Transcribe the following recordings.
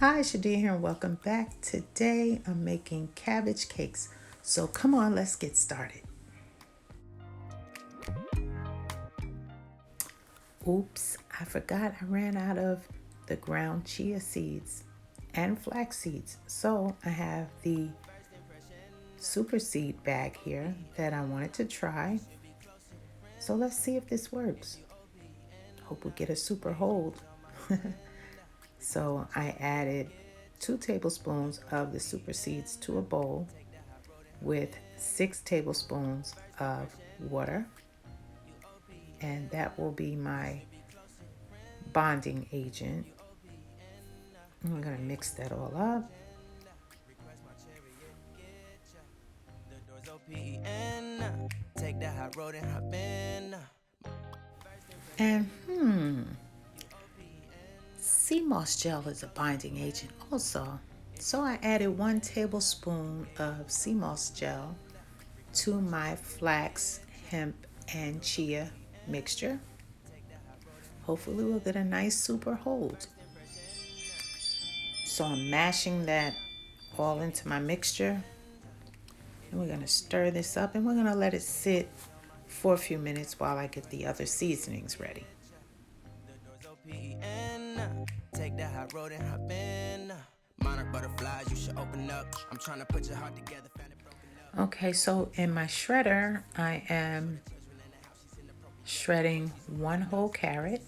Hi, Shadia here, and welcome back. Today I'm making cabbage cakes. So come on, let's get started. Oops, I forgot I ran out of the ground chia seeds and flax seeds. So I have the super seed bag here that I wanted to try. So let's see if this works. Hope we get a super hold. So I added 2 tablespoons of the super seeds to a bowl with 6 tablespoons of water, and that will be my bonding agent. I'm going to mix that all up. And sea moss gel is a binding agent also. So I added 1 tablespoon of sea moss gel to my flax, hemp, and chia mixture. Hopefully we'll get a nice super hold. So I'm mashing that all into my mixture. And we're going to stir this up and we're going to let it sit for a few minutes while I get the other seasonings ready. Take that hot road and hop in. Monarch butterflies, you should open up. I'm trying to put your heart together. Okay, so in my shredder, I am shredding 1 whole carrot.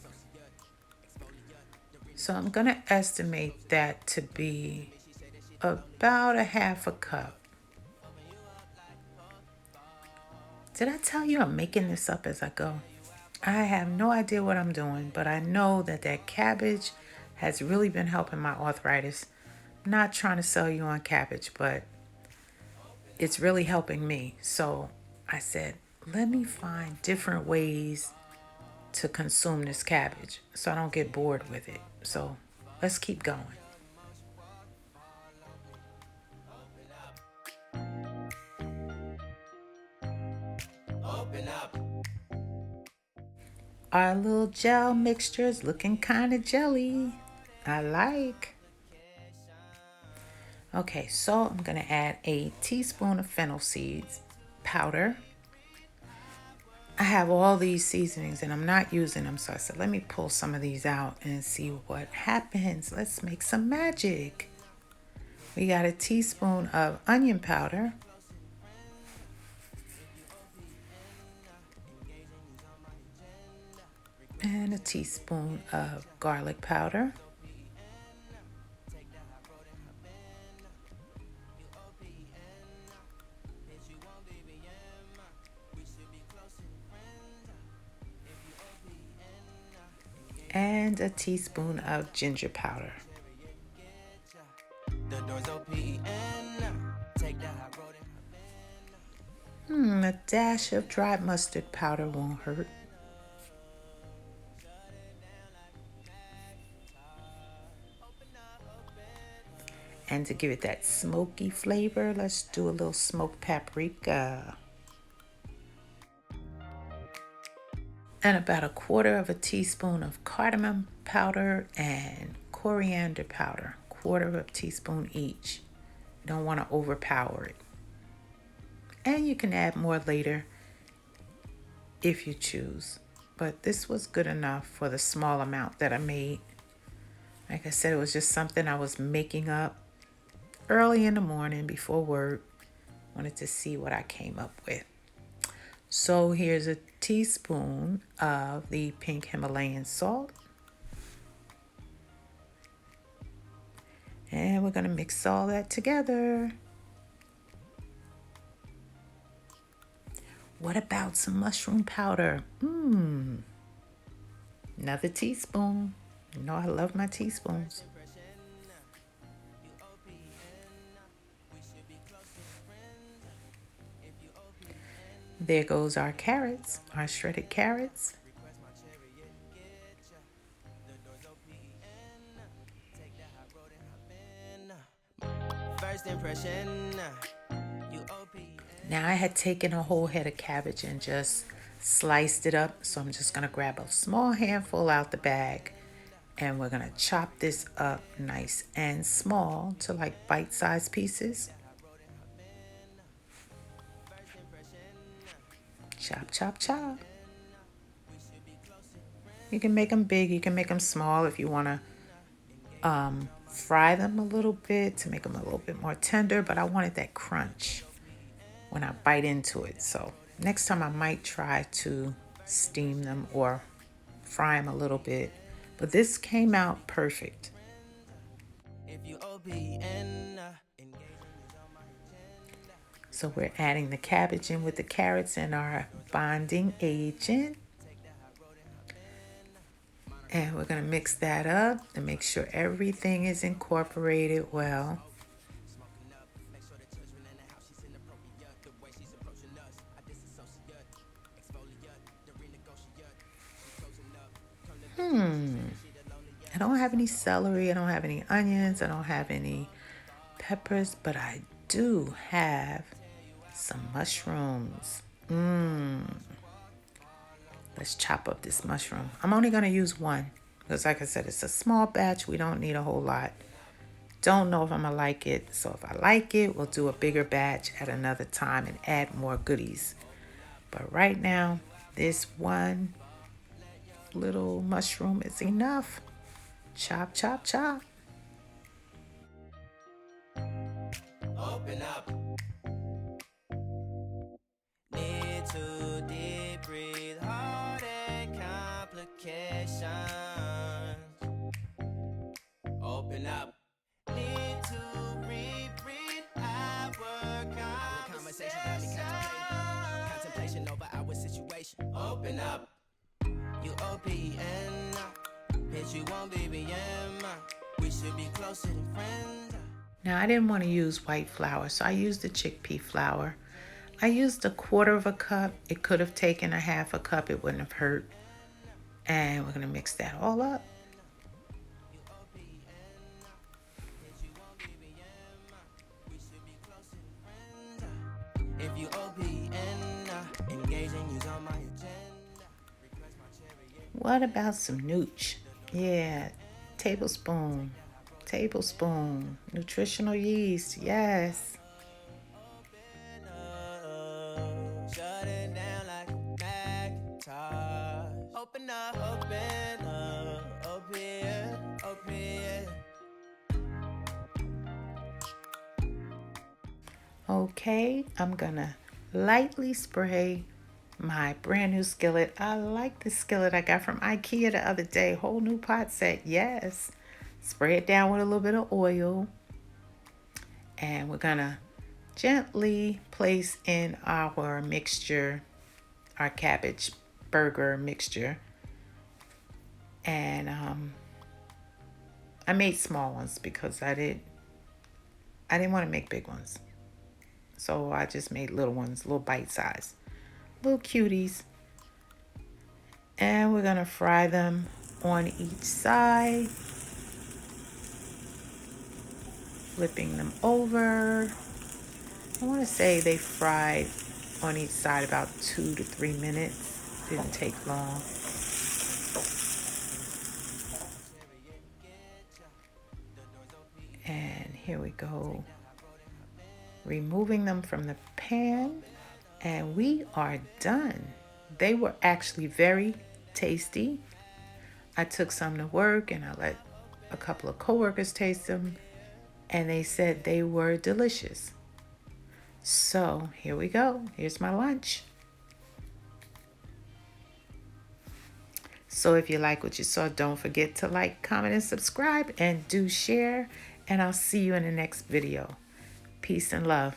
So I'm going to estimate that to be about a half a cup. Did I tell you I'm making this up as I go? I have no idea what I'm doing, but I know that cabbage has really been helping my arthritis. I'm not trying to sell you on cabbage, but it's really helping me. So I said, let me find different ways to consume this cabbage so I don't get bored with it. So let's keep going. Open up. Our little gel mixture is looking kind of jelly. I like. Okay, so I'm going to add a teaspoon of fennel seeds powder. I have all these seasonings and I'm not using them, so I said, let me pull some of these out and see what happens. Let's make some magic. We got a teaspoon of onion powder. And a teaspoon of garlic powder. And a teaspoon of ginger powder. A dash of dried mustard powder won't hurt. And to give it that smoky flavor, let's do a little smoked paprika. And about 1/4 of a teaspoon of cardamom powder and coriander powder, 1/4 of a teaspoon each. You don't want to overpower it. And you can add more later if you choose. But this was good enough for the small amount that I made. Like I said, it was just something I was making up early in the morning before work. Wanted to see what I came up with. So here's a teaspoon of the pink Himalayan salt. And we're going to mix all that together. What about some mushroom powder? Another teaspoon. You know I love my teaspoons. There goes our carrots, our shredded carrots. First impression. Now I had taken a whole head of cabbage and just sliced it up. So I'm just going to grab a small handful out the bag And we're gonna chop this up nice and small to like bite-sized pieces. Chop, chop, chop. You can make them big, you can make them small if you wanna fry them a little bit to make them a little bit more tender, but I wanted that crunch when I bite into it. So next time I might try to steam them or fry them a little bit, but this came out perfect. So we're adding the cabbage in with the carrots and our bonding agent. And we're going to mix that up and make sure everything is incorporated well. I don't have any celery, I don't have any onions, I don't have any peppers, but I do have some mushrooms. Let's chop up this mushroom. I'm only going to use one because, like I said, it's a small batch. We don't need a whole lot. Don't know if I'm going to like it. So if I like it, we'll do a bigger batch at another time and add more goodies. But right now, this one little mushroom is enough. Chop, chop, chop. Open up. Need to deep breathe, heart and complications. Open up. Need to reread our conversation. Contemplation over our situation. Open up. You OPN. Bitch, you won't BBM. We should be closer than friends. Now, I didn't want to use white flour, so I used the chickpea flour. I used 1/4 cup. It could have taken a 1/2 cup. It wouldn't have hurt. And we're going to mix that all up. If you what about some nooch? Yeah, tablespoon, nutritional yeast, yes. Okay, I'm gonna lightly spray my brand new skillet. I like the skillet I got from IKEA the other day. Whole new pot set, yes. Spray it down with a little bit of oil. And we're gonna gently place in our mixture, our cabbage burger mixture. And I made small ones because I didn't want to make big ones. So I just made little ones, little bite size, little cuties. And we're gonna fry them on each side, flipping them over. I want to say they fried on each side about 2 to 3 minutes. Didn't take long. And here we go, removing them from the pan, and we are done. They were actually very tasty. I took some to work and I let a couple of coworkers taste them, and they said they were delicious. So here we go. Here's my lunch. So if you like what you saw, don't forget to like, comment, and subscribe, and do share. And I'll see you in the next video. Peace and love.